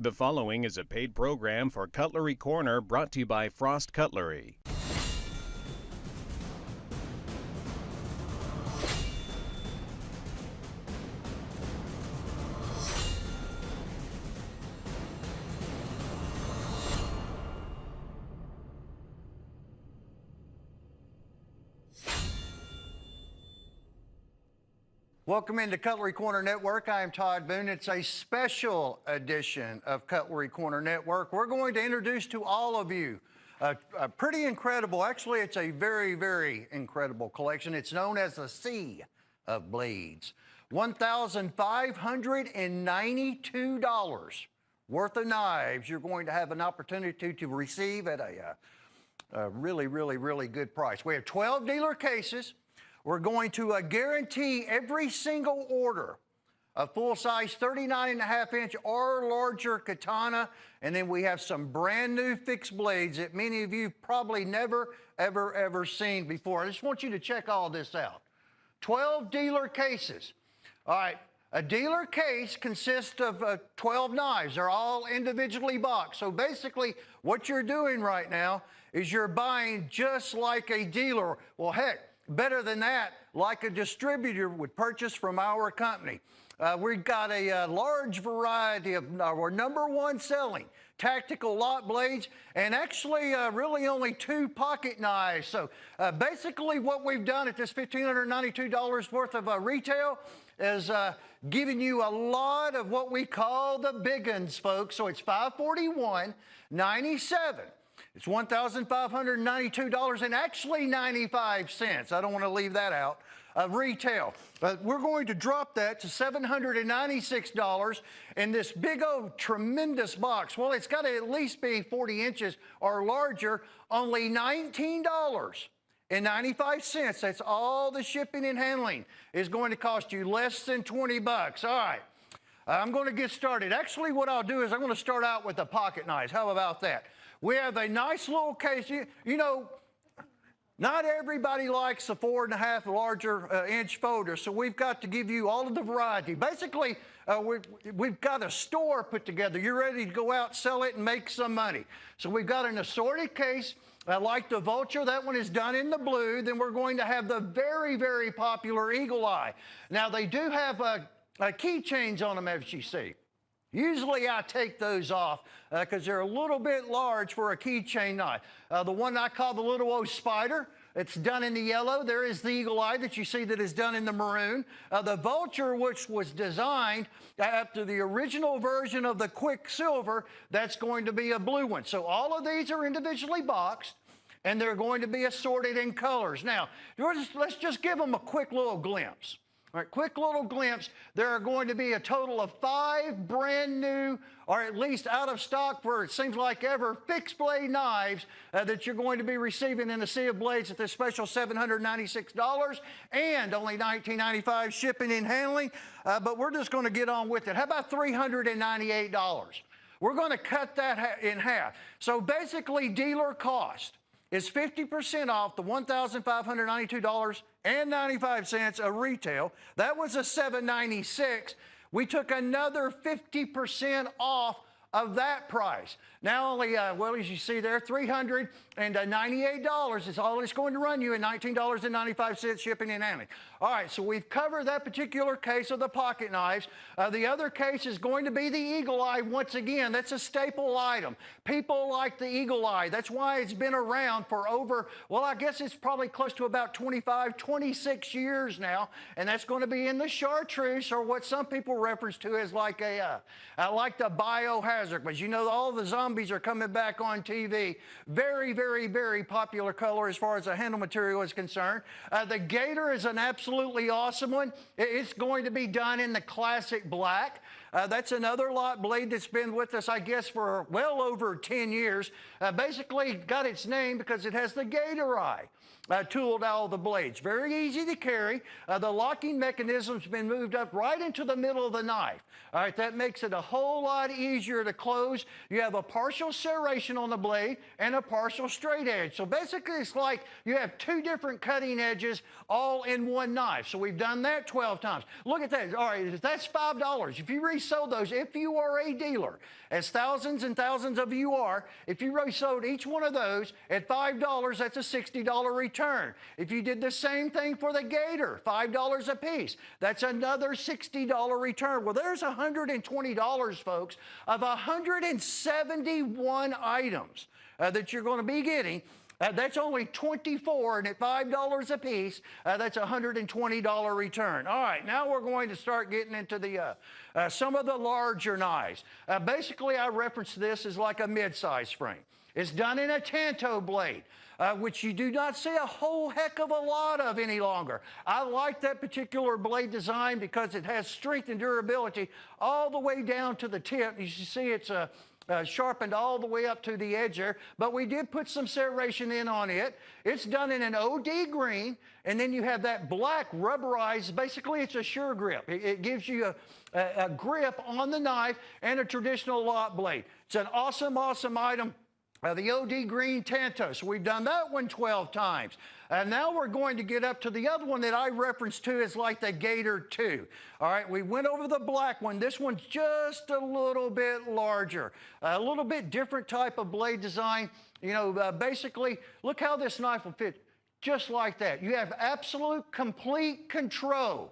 The following is a paid program for Cutlery Corner brought to you by Frost Cutlery. Welcome into Cutlery Corner Network. I am Todd Boone. It's a special edition of Cutlery Corner Network. We're going to introduce to all of you a pretty incredible, actually it's a very, very incredible collection. It's known as the Sea of Blades. $1,592 worth of knives you're going to have an opportunity to receive at a really, really, really good price. We have 12 dealer cases. We're going to guarantee every single order a full-size 39.5-inch or larger katana, and then we have some brand new fixed blades that many of you probably never, ever seen before. I just want you to check all this out. 12 dealer cases. All right, a dealer case consists of 12 knives. They're all individually boxed. So basically, what you're doing right now is you're buying just like a dealer. Well, heck, better than that, like a distributor would purchase from our company. We've got a large variety of our #1 selling tactical lot blades, and actually really only 2 pocket knives. So basically what we've done at this $1,592 worth of retail is giving you a lot of what we call the big uns, folks. So it's $541.97. It's $1,592 and actually 95 cents. I don't want to leave that out of retail. But we're going to drop that to $796 in this big old tremendous box. Well, it's got to at least be 40 inches or larger, only $19.95. That's all the shipping and handling is going to cost you, less than 20 bucks. All right. I'm going to get started. Actually, what I'll do is I'm going to start out with the pocket knives. How about that? We have a nice little case. You know, not everybody likes a 4.5 larger inch folder, so we've got to give you all of the variety. Basically, we've got a store put together. You're ready to go out, sell it, and make some money. So we've got an assorted case. Like the Vulture, that one is done in the blue. Then we're going to have the very, very popular Eagle Eye. Now, they do have keychains on them, as you see. Usually I take those off because they're a little bit large for a keychain knife. The one I call the little old Spider, it's done in the yellow. There is the Eagle Eye that you see that is done in the maroon. The Vulture, which was designed after the original version of the Quicksilver, that's going to be a blue one. So all of these are individually boxed, and they're going to be assorted in colors. Now, let's just give them a quick little glimpse. All right, quick little glimpse. There are going to be a total of 5 brand new, or at least out of stock for, it seems like ever, fixed blade knives that you're going to be receiving in the Sea of Blades at this special $796 and only $19.95 shipping and handling. But we're just going to get on with it. How about $398? We're going to cut that in half. So basically, dealer cost is 50% off the $1,592.95 of retail. That was a $796. We took another 50% off of that price. Now only, well, as you see there, $398 is all it's going to run you, and $19.95 shipping and handling. All right, so we've covered that particular case of the pocket knives. The other case is going to be the Eagle Eye. Once again, that's a staple item. People like the Eagle Eye. That's why it's been around for over, well, I guess it's probably close to about 25, 26 years now, and that's going to be in the chartreuse, or what some people reference to as like a, like the biohazard. But you know, all the zombies are coming back on TV. Very, very, very popular color as far as the handle material is concerned. The Gator is an absolutely awesome one. It's going to be done in the classic black. That's another lot blade that's been with us, I guess, for well over 10 years. Basically got its name because it has the Gator Eye tooled out of the blades. Very easy to carry. The locking mechanism's been moved up right into the middle of the knife. All right, that makes it a whole lot easier to close. You have a partial serration on the blade and a partial straight edge. So basically it's like you have 2 different cutting edges all in one knife. So we've done that 12 times. Look at that. All right, that's $5. If you resold those, if you are a dealer, as thousands and thousands of you are, if you resold each one of those at $5, that's a $60 return. If you did the same thing for the gator, $5 a piece, that's another $60 return. Well, there's $120, folks, of 171 items that you're going to be getting. That's only 24, and at $5 a piece, that's a $120 return. All right, now we're going to start getting into the some of the larger knives. Basically, I reference this as like a mid-size frame. It's done in a tanto blade, which you do not see a whole heck of a lot of any longer. I like that particular blade design because it has strength and durability all the way down to the tip. You see it's sharpened all the way up to the edge there, but we did put some serration in on it. It's done in an OD green, and then you have that black rubberized, basically it's a sure grip. It gives you a grip on the knife and a traditional lot blade. It's an awesome, awesome item. The OD green tanto, so we've done that one 12 times. Now we're going to get up to the other one that I referenced to as like the Gator 2. All right, we went over the black one. This one's just a little bit larger, a little bit different type of blade design. You know, basically, look how this knife will fit just like that. You have absolute, complete control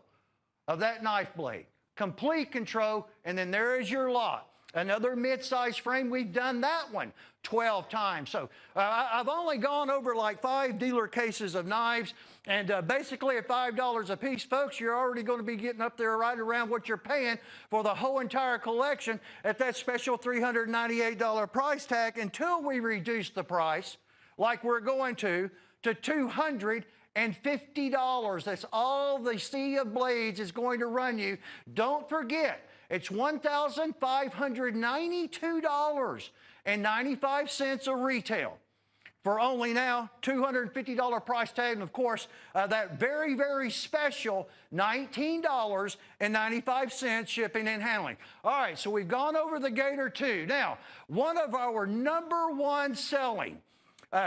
of that knife blade. Complete control, and then there is your lot. Another mid-size frame, we've done that one 12 times. So I've only gone over like 5 dealer cases of knives, and basically at $5 a piece, folks, you're already going to be getting up there right around what you're paying for the whole entire collection at that special $398 price tag until we reduce the price, like we're going to $250. That's all the sea of blades is going to run you. Don't forget, it's $1,592.95 a retail for only now $250 price tag, and of course that very, very special $19.95 shipping and handling. All right, so we've gone over the Gator 2. Now, one of our #1 selling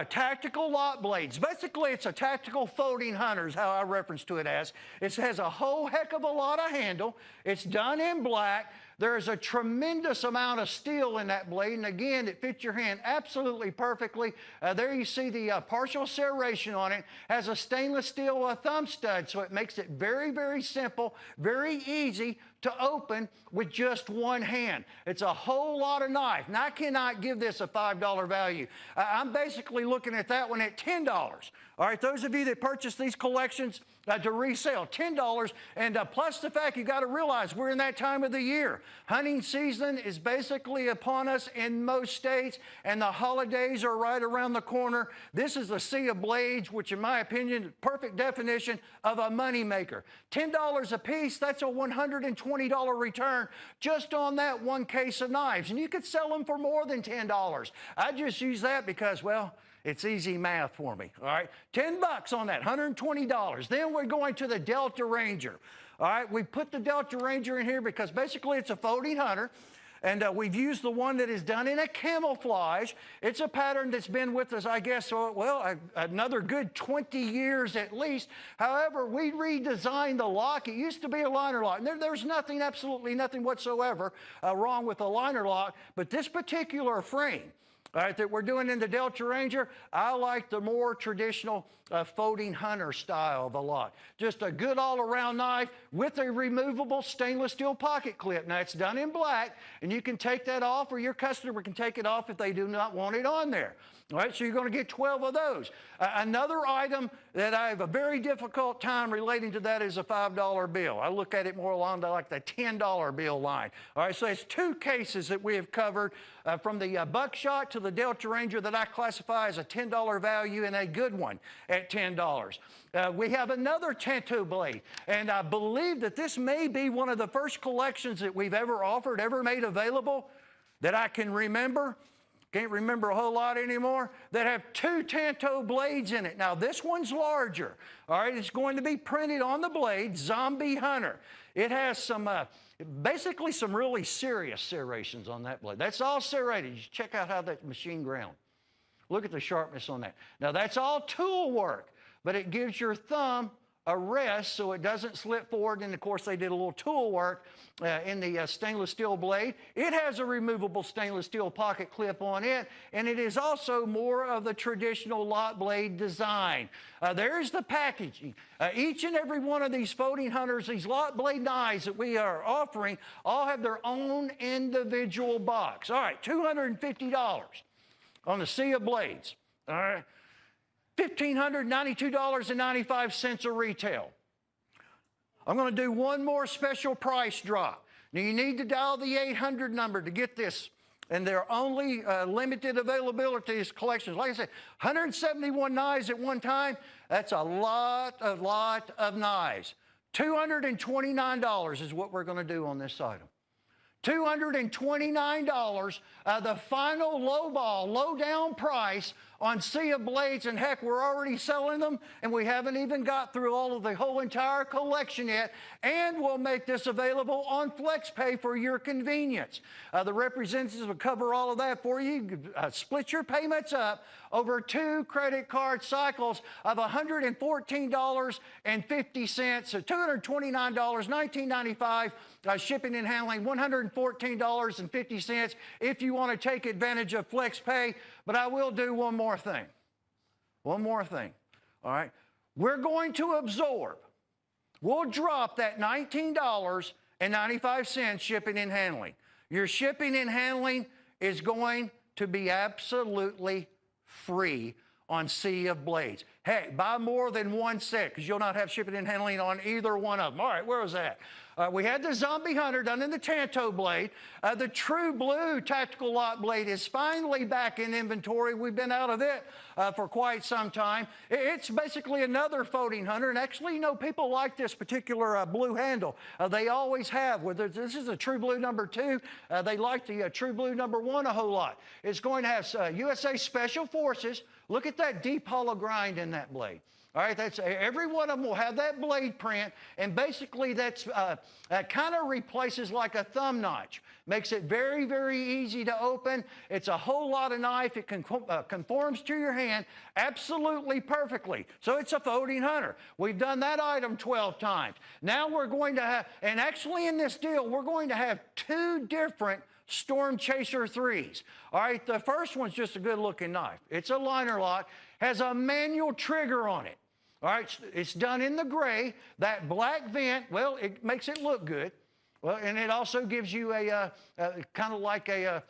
tactical lot blades. Basically, it's a tactical folding hunter is how I reference to it as. It has a whole heck of a lot of handle. It's done in black. There's a tremendous amount of steel in that blade, and again, it fits your hand absolutely perfectly. There you see the partial serration on it. Has a stainless steel thumb stud, so it makes it very, very simple, very easy to open with just one hand. It's a whole lot of knife. Now, I cannot give this a $5 value. I'm basically looking at that one at $10. All right, those of you that purchase these collections to resell, $10, and plus the fact you got to realize we're in that time of the year. Hunting season is basically upon us in most states, and the holidays are right around the corner. This is a sea of blades, which in my opinion, perfect definition of a moneymaker. $10 a piece, that's a $120 return just on that one case of knives, and you could sell them for more than $10. I just use that because, well, it's easy math for me, all right? $10 on that, $120. Then we're going to the Delta Ranger. All right, we put the Delta Ranger in here because basically it's a folding hunter, and we've used the one that is done in a camouflage. It's a pattern that's been with us, I guess, well, another good 20 years at least. However, we redesigned the lock. It used to be a liner lock. There's nothing, absolutely nothing whatsoever wrong with the liner lock, but this particular frame, all right, that we're doing in the Delta Ranger, I like the more traditional folding hunter style of the lock. Just a good all-around knife with a removable stainless steel pocket clip. Now, it's done in black, and you can take that off, or your customer can take it off if they do not want it on there. All right, so you're going to get 12 of those. Another item that I have a very difficult time relating to that is a $5 bill. I look at it more along like the $10 bill line. All right, so it's 2 cases that we have covered from the buckshot to the Delta Ranger that I classify as a $10 value and a good one at $10. We have another tanto blade, and I believe that this may be one of the first collections that we've ever offered, ever made available that I can remember. Can't remember a whole lot anymore, that have 2 tanto blades in it. Now, this one's larger. All right, it's going to be printed on the blade, Zombie Hunter. It has some, basically some really serious serrations on that blade. That's all serrated. You check out how that machine ground. Look at the sharpness on that. Now, that's all tool work, but it gives your thumb a rest so it doesn't slip forward. And of course, they did a little tool work in the stainless steel blade. It has a removable stainless steel pocket clip on it, and it is also more of the traditional lot blade design. There's the packaging. Each and every one of these folding hunters, these lot blade knives that we are offering, all have their own individual box. All right, $250 on the sea of blades. All right. $1,592.95 a retail. I'm going to do one more special price drop. Now, you need to dial the 800 number to get this, and they're only limited availability as collections. Like I said, 171 knives at one time. That's a lot of knives. $229 is what we're going to do on this item. $229, the final low down price on Sea of Blades, and heck, we're already selling them, and we haven't even got through all of the whole entire collection yet, and we'll make this available on FlexPay for your convenience. The representatives will cover all of that for you. Split your payments up over 2 credit card cycles of $114.50, so $229, $19.95, shipping and handling, $114.50 if you want to take advantage of FlexPay. But I will do one more thing. One more thing. All right. We're going to absorb. We'll drop that $19.95 shipping and handling. Your shipping and handling is going to be absolutely free on Sea of Blades. Hey, buy more than one set because you'll not have shipping and handling on either one of them. All right, where was that? We had the Zombie Hunter done in the Tanto blade. The True Blue tactical lot blade is finally back in inventory. We've been out of it for quite some time. It's basically another folding hunter, and actually, you know, people like this particular blue handle. They always have. Whether this is a True Blue number 2, they like the True Blue number 1 a whole lot. It's going to have USA Special Forces. Look at that deep hollow grind in that blade. All right, that's every one of them will have that blade print, and basically that kind of replaces like a thumb notch. Makes it very, very easy to open. It's a whole lot of knife. It conforms to your hand absolutely perfectly. So it's a folding hunter. We've done that item 12 times. Now we're going to have, and actually in this deal, we're going to have 2 different Storm Chaser 3s. All right, the first one's just a good looking knife. It's a liner lock, has a manual trigger on it. All right, it's done in the gray. That black vent, well, it makes it look good. Well, and it also gives you a kind of like a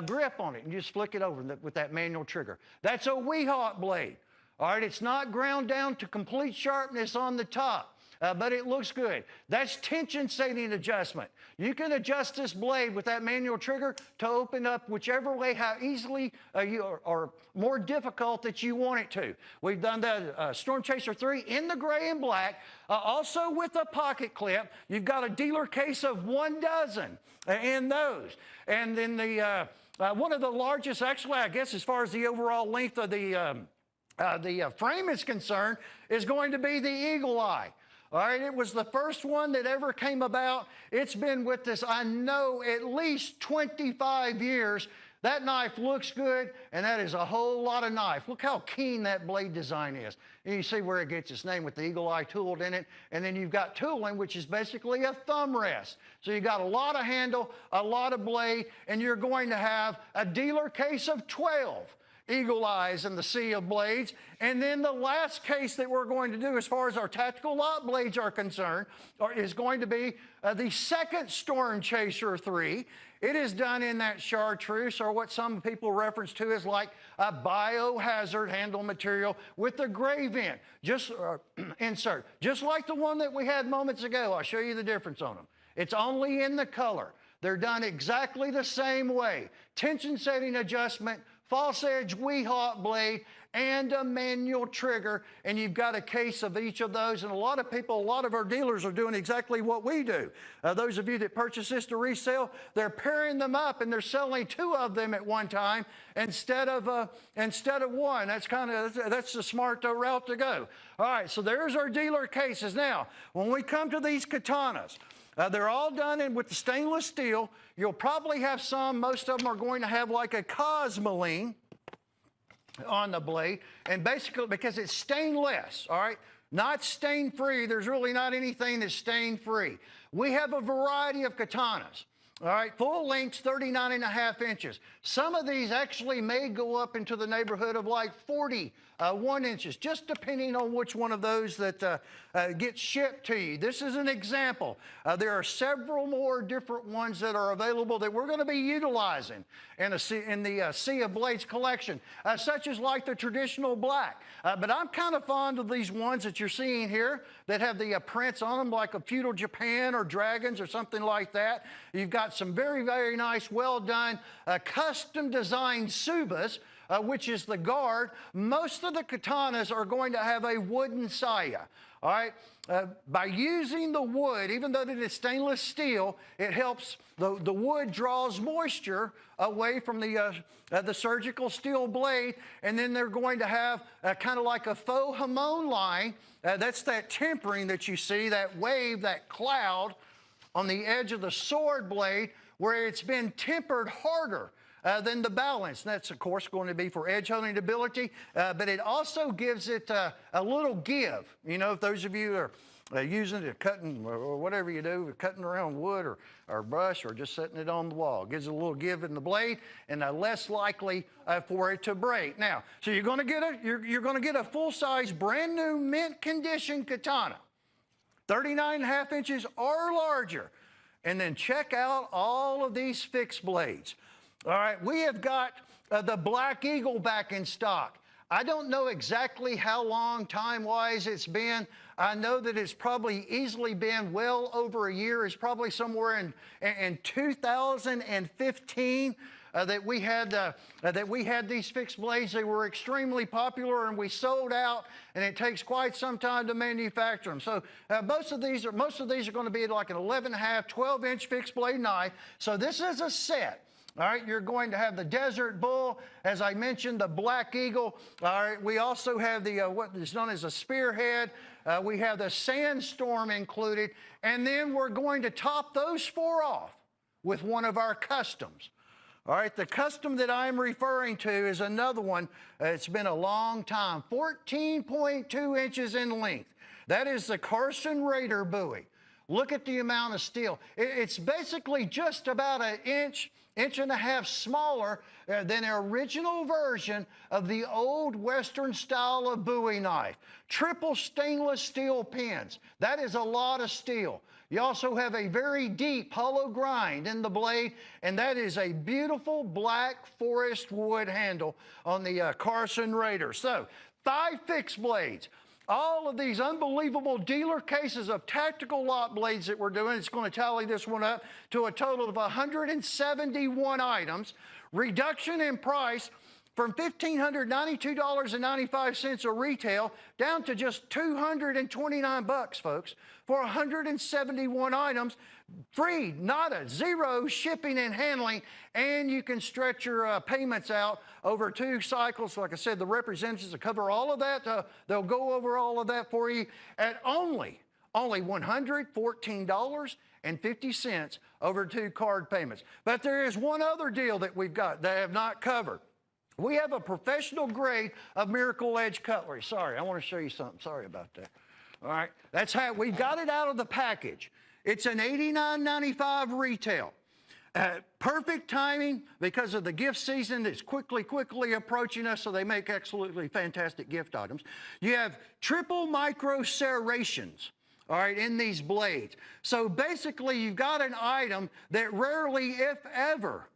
grip on it. You just flick it over with that manual trigger. That's a Weehawk blade. All right, it's not ground down to complete sharpness on the top. But it looks good. That's tension setting adjustment. You can adjust this blade with that manual trigger to open up whichever way, how easily or more difficult that you want it to. We've done the Storm Chaser 3 in the gray and black, also with a pocket clip. You've got a dealer case of 1 dozen in those. And then the one of the largest, actually, I guess, as far as the overall length of the frame is concerned, is going to be the Eagle Eye. All right, it was the first one that ever came about. It's been with us, I know, at least 25 years. That knife looks good, and that is a whole lot of knife. Look how keen that blade design is. And you see where it gets its name with the Eagle Eye tooled in it. And then you've got tooling, which is basically a thumb rest. So you've got a lot of handle, a lot of blade, and you're going to have a dealer case of 12 Eagle Eyes in the Sea of Blades. And then the last case that we're going to do as far as our tactical lot blades are concerned is going to be the second Storm Chaser 3. It is done in that chartreuse, or what some people reference to as like a biohazard handle material with the gray vent. Just insert. Just like the one that we had moments ago. I'll show you the difference on them. It's only in the color. They're done exactly the same way. Tension setting adjustment, false edge Weehawk blade, and a manual trigger, and you've got a case of each of those. And a lot of people, a lot of our dealers are doing exactly what we do. Those of you that purchase this to resell, they're pairing them up and they're selling 2 of them at one time instead of one. That's the smart route to go. All right, so there's our dealer cases. Now, when we come to these katanas, they're all done with the stainless steel. You'll probably have some, most of them are going to have like a cosmoline on the blade, and basically because it's stainless, all right? not stain-free. There's really not anything that's stain-free. We have a variety of katanas. All right, full length, 39.5 inches. Some of these actually may go up into the neighborhood of like 41 inches, just depending on which one of those that gets shipped to you. This is an example. There are several more different ones that are available that we're going to be utilizing in the Sea of Blades collection, such as like the traditional black. But I'm kind of fond of these ones that you're seeing here that have the prints on them, like a feudal Japan or dragons or something like that. You've got some very, very nice, well-done, custom designed subas, which is the guard. Most of the katanas are going to have a wooden saya. All right, by using the wood, even though it is stainless steel, it helps, the wood draws moisture away from the surgical steel blade, and then they're going to have kind of like a faux hamon line. That's that tempering that you see, that wave, that cloud on the edge of the sword blade where it's been tempered harder than the balance. And that's, of course, going to be for edge holding ability, but it also gives it a little give. You know, if those of you are using it, cutting or whatever you do, cutting around wood or brush or just setting it on the wall, it gives it a little give in the blade and less likely for it to break. Now, so you're going to get a full-size, brand new mint condition katana, 39.5 inches or larger. And then check out all of these fixed blades. All right, we have got the Black Eagle back in stock. I don't know exactly how long time-wise it's been. I know that it's probably easily been well over a year. It's probably somewhere in 2015 that we had these fixed blades. They were extremely popular, and we sold out, and it takes quite some time to manufacture them. So most of these are going to be like an 11.5, 12-inch fixed blade knife. So this is a set. All right, you're going to have the Desert Bull, as I mentioned, the Black Eagle. All right, we also have the what is known as a Spearhead. We have the Sandstorm included, and then we're going to top those four off with one of our customs. All right, the custom that I'm referring to is another one. It's been a long time, 14.2 inches in length. That is the Carson Raider buoy. Look at the amount of steel. It's basically just about an inch and a half smaller than the original version of the old Western style of buoy knife. Triple stainless steel pins. That is a lot of steel. You also have a very deep hollow grind in the blade, and that is a beautiful black forest wood handle on the Carson Raider. So, 5 fixed blades. All of these unbelievable dealer cases of tactical lot blades that we're doing, it's going to tally this one up to a total of 171 items. Reduction in price from $1,592.95 a retail down to just $229, folks, for 171 items. Free, nada, zero shipping and handling, and you can stretch your payments out over 2 cycles. Like I said, the representatives will cover all of that. They'll go over all of that for you at only $114.50 over 2 card payments. But there is one other deal that we've got that I have not covered. We have a professional grade of Miracle Edge cutlery. Sorry, I want to show you something. Sorry about that. All right, that's how we got it out of the package. It's an $89.95 retail. Perfect timing because of the gift season that's quickly approaching us, so they make absolutely fantastic gift items. You have triple micro serrations, all right, in these blades. So basically, you've got an item that rarely, if ever,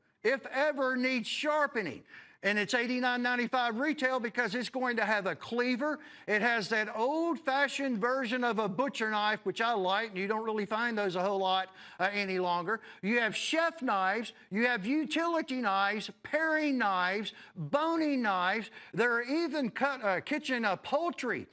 needs sharpening. And it's $89.95 retail because it's going to have a cleaver. It has that old-fashioned version of a butcher knife, which I like, and you don't really find those a whole lot any longer. You have chef knives. You have utility knives, paring knives, boning knives. There are even kitchen poultry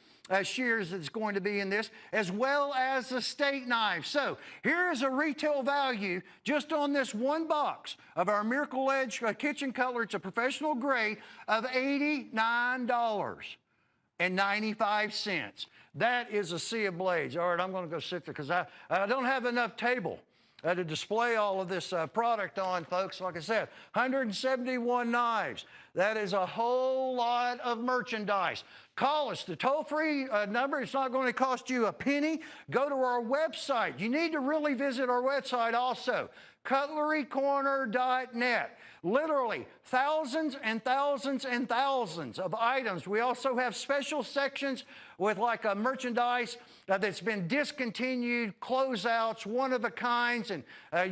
shears that's going to be in this, as well as the steak knives. So here is a retail value just on this one box of our Miracle Edge kitchen cutlery. It's a professional grade of $89.95. That is a Sea of Blades. All right, I'm going to go sit there because I don't have enough table to display all of this product on, folks. Like I said, 171 knives. That is a whole lot of merchandise. Call us. The toll-free number, it's not going to cost you a penny. Go to our website. You need to really visit our website also, cutlerycorner.net. Literally thousands and thousands and thousands of items. We also have special sections with like a merchandise that's been discontinued, closeouts, one-of-a-kinds, and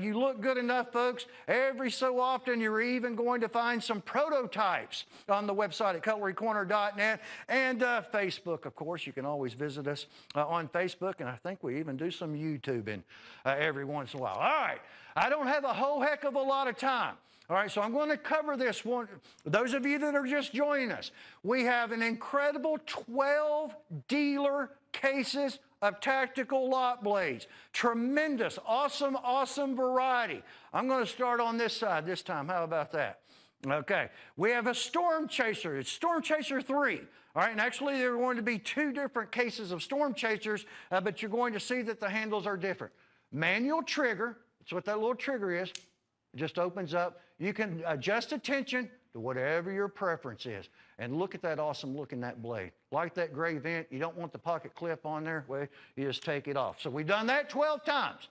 you look good enough, folks. Every so often, you're even going to find some prototypes on the website at cutlerycorner.net and Facebook, of course. You can always visit us on Facebook, and I think we even do some YouTubing every once in a while. All right, I don't have a whole heck of a lot of time. All right, so I'm going to cover this one. Those of you that are just joining us, we have an incredible 12 dealer cases of tactical lot blades. Tremendous, awesome, awesome variety. I'm going to start on this side this time. How about that? Okay, we have a Storm Chaser. It's Storm Chaser 3. All right, and actually there are going to be two different cases of Storm Chasers, but you're going to see that the handles are different. Manual trigger, that's what that little trigger is. It just opens up. You can adjust the tension to whatever your preference is. And look at that awesome looking that blade. Like that gray vent, you don't want the pocket clip on there, well, you just take it off. So we've done that 12 times.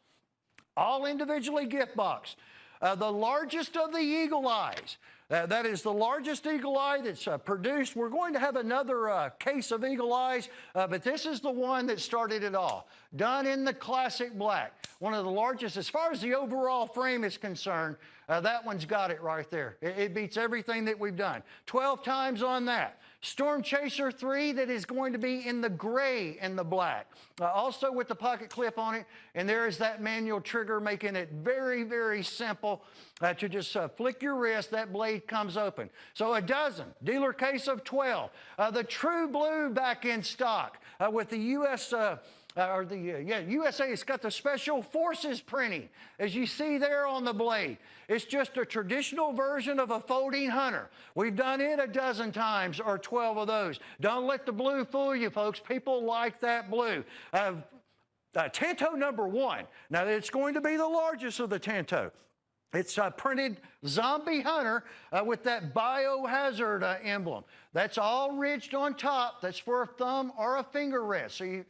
All individually gift boxed. The largest of the Eagle Eyes. That is the largest Eagle Eye that's produced. We're going to have another case of Eagle Eyes, but this is the one that started it all. Done in the classic black. One of the largest, as far as the overall frame is concerned, that one's got it right there. It beats everything that we've done. 12 times on that. Storm Chaser 3 that is going to be in the gray and the black. Also with the pocket clip on it. And there is that manual trigger making it very, very simple to just flick your wrist. That blade comes open. So a dozen. Dealer case of 12. The True Blue back in stock with the USA, it's got the Special Forces printing, as you see there on the blade. It's just a traditional version of a folding hunter. We've done it a dozen times, or 12 of those. Don't let the blue fool you, folks. People like that blue. Tanto number 1. Now, it's going to be the largest of the Tanto. It's printed Zombie Hunter with that biohazard emblem. That's all ridged on top. That's for a thumb or a finger rest. So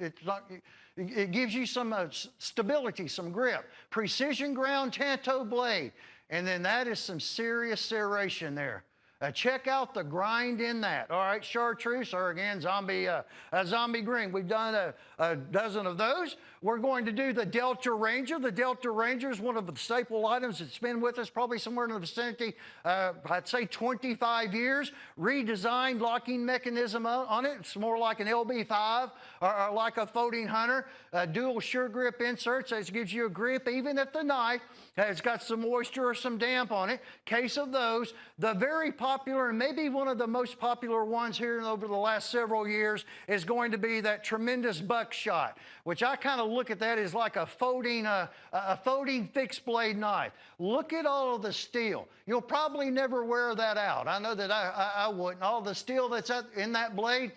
it gives you some stability, some grip. Precision ground Tanto blade. And then that is some serious serration there. Check out the grind in that. All right, chartreuse, or again, zombie green. We've done a dozen of those. We're going to do the Delta Ranger. The Delta Ranger is one of the staple items that's been with us probably somewhere in the vicinity, I'd say 25 years. Redesigned locking mechanism on it. It's more like an LB5 or like a folding hunter. Dual sure grip inserts. That gives you a grip even if the knife has got some moisture or some damp on it. Case of those. The very popular, and maybe one of the most popular ones here over the last several years, is going to be that tremendous buckshot, which I kind of look at that as like a folding fixed blade knife. Look at all of the steel. You'll probably never wear that out. I know that I wouldn't. All the steel that's in that blade,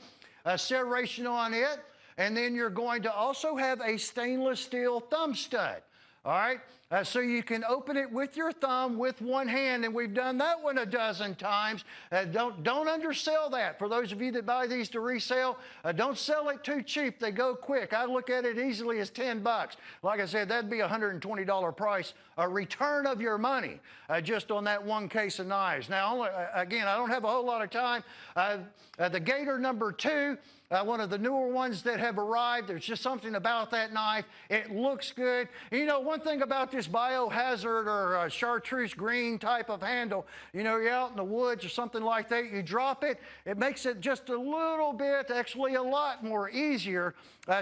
serration on it, and then you're going to also have a stainless steel thumb stud. All right, so you can open it with your thumb with one hand, and we've done that one a dozen times. Don't undersell that. For those of you that buy these to resell, don't sell it too cheap. They go quick. I look at it easily as 10 bucks. Like I said, that'd be a $120 price, a return of your money, just on that one case of knives. Now, again, I don't have a whole lot of time. The Gator number 2. One of the newer ones that have arrived. There's just something about that knife. It looks good. You know, one thing about this biohazard or chartreuse green type of handle, you know, you're out in the woods or something like that, you drop it, it makes it just a little bit, actually a lot more easier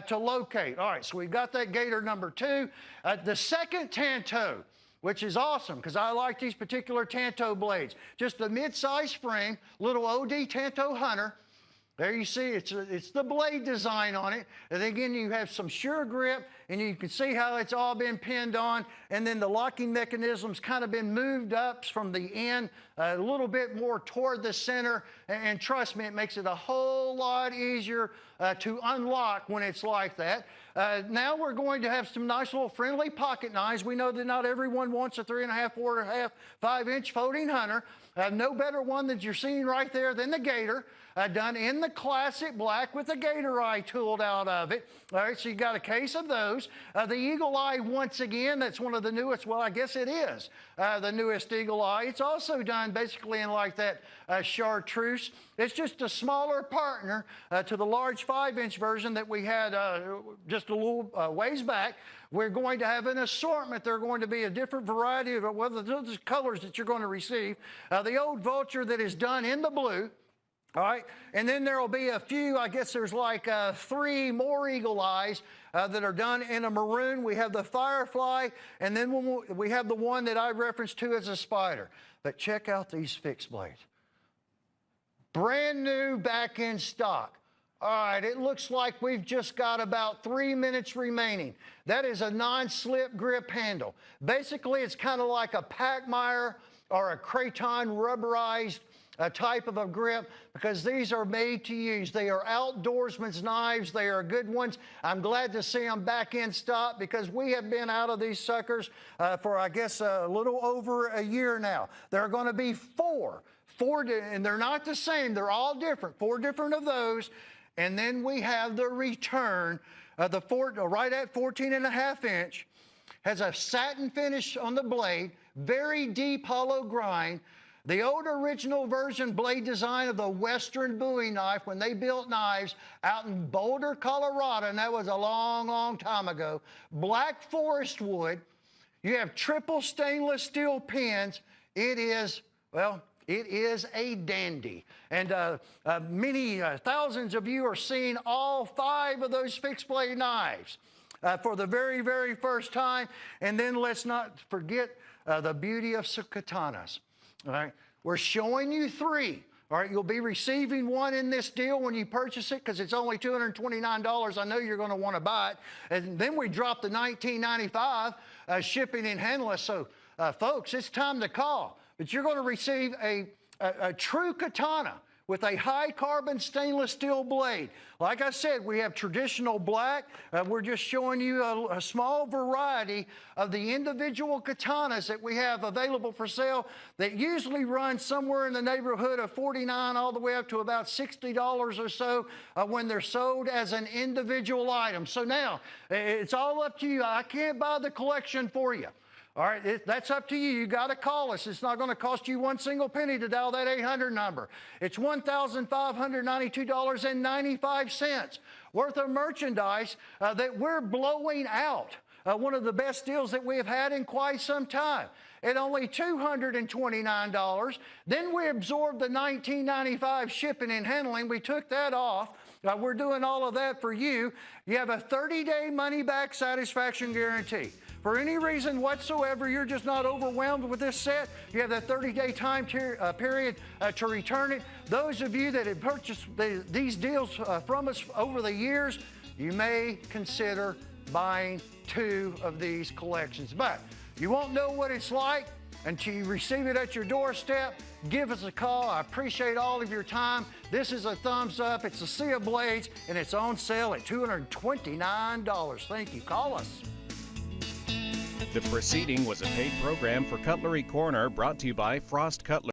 to locate. All right, so we've got that Gator number 2. The second Tanto, which is awesome because I like these particular Tanto blades. Just a mid-size frame, little OD Tanto Hunter. There you see, it's the blade design on it. And again, you have some sure grip, and you can see how it's all been pinned on. And then the locking mechanism's kind of been moved up from the end a little bit more toward the center. And trust me, it makes it a whole lot easier to unlock when it's like that. Now we're going to have some nice little friendly pocket knives. We know that not everyone wants a 3.5, 4.5, 5-inch folding hunter. No better one that you're seeing right there than the Gator, done in the classic black with the Gator eye tooled out of it. All right, so you got a case of those. The Eagle Eye, once again, that's one of the newest, well, I guess it is the newest Eagle Eye. It's also done basically in like that chartreuse. It's just a smaller partner to the large 5-inch version that we had just a little ways back. We're going to have an assortment. There are going to be a different variety of those colors that you're going to receive. The old Vulture that is done in the blue. All right, and then there will be a few, I guess there's like 3 more Eagle Eyes that are done in a maroon. We have the Firefly, and then we have the one that I referenced to as a Spider. But check out these fixed blades. Brand new, back in stock. All right, it looks like we've just got about 3 minutes remaining. That is a non-slip grip handle. Basically, it's kind of like a Pachmeyer or a Kraton rubberized type of a grip, because these are made to use. They are outdoorsman's knives. They are good ones. I'm glad to see them back in stock, because we have been out of these suckers for, I guess, a little over a year now. There are going to be four, and they're not the same. They're all different, 4 different of those. And then we have the return, right at 14.5 inch, has a satin finish on the blade, very deep hollow grind. The old original version blade design of the Western Bowie knife, when they built knives out in Boulder, Colorado, and that was a long, long time ago. Black forest wood. You have triple stainless steel pins. It is, well, it is a dandy. And many thousands of you are seeing all 5 of those fixed blade knives for the very, very first time. And then let's not forget the beauty of some katanas. All right, we're showing you 3. All right, you'll be receiving one in this deal when you purchase it, because it's only $229. I know you're going to want to buy it. And then we drop the $19.95 shipping and handling. So, folks, it's time to call. But you're going to receive a true katana with a high carbon stainless steel blade. Like I said, we have traditional black. We're just showing you a small variety of the individual katanas that we have available for sale that usually run somewhere in the neighborhood of $49 all the way up to about $60 or so when they're sold as an individual item. So now, it's all up to you. I can't buy the collection for you. All right, that's up to you. You got to call us. It's not going to cost you 1 single penny to dial that 800 number. It's $1,592.95 worth of merchandise that we're blowing out. One of the best deals that we have had in quite some time. At only $229. Then we absorbed the $19.95 shipping and handling. We took that off. We're doing all of that for you. You have a 30-day money-back satisfaction guarantee. For any reason whatsoever, you're just not overwhelmed with this set, you have that 30-day time period to return it. Those of you that have purchased these deals from us over the years, you may consider buying 2 of these collections. But you won't know what it's like until you receive it at your doorstep. Give us a call. I appreciate all of your time. This is a thumbs up. It's a Sea of Blades, and it's on sale at $229. Thank you. Call us. The proceeding was a paid program for Cutlery Corner, brought to you by Frost Cutlery.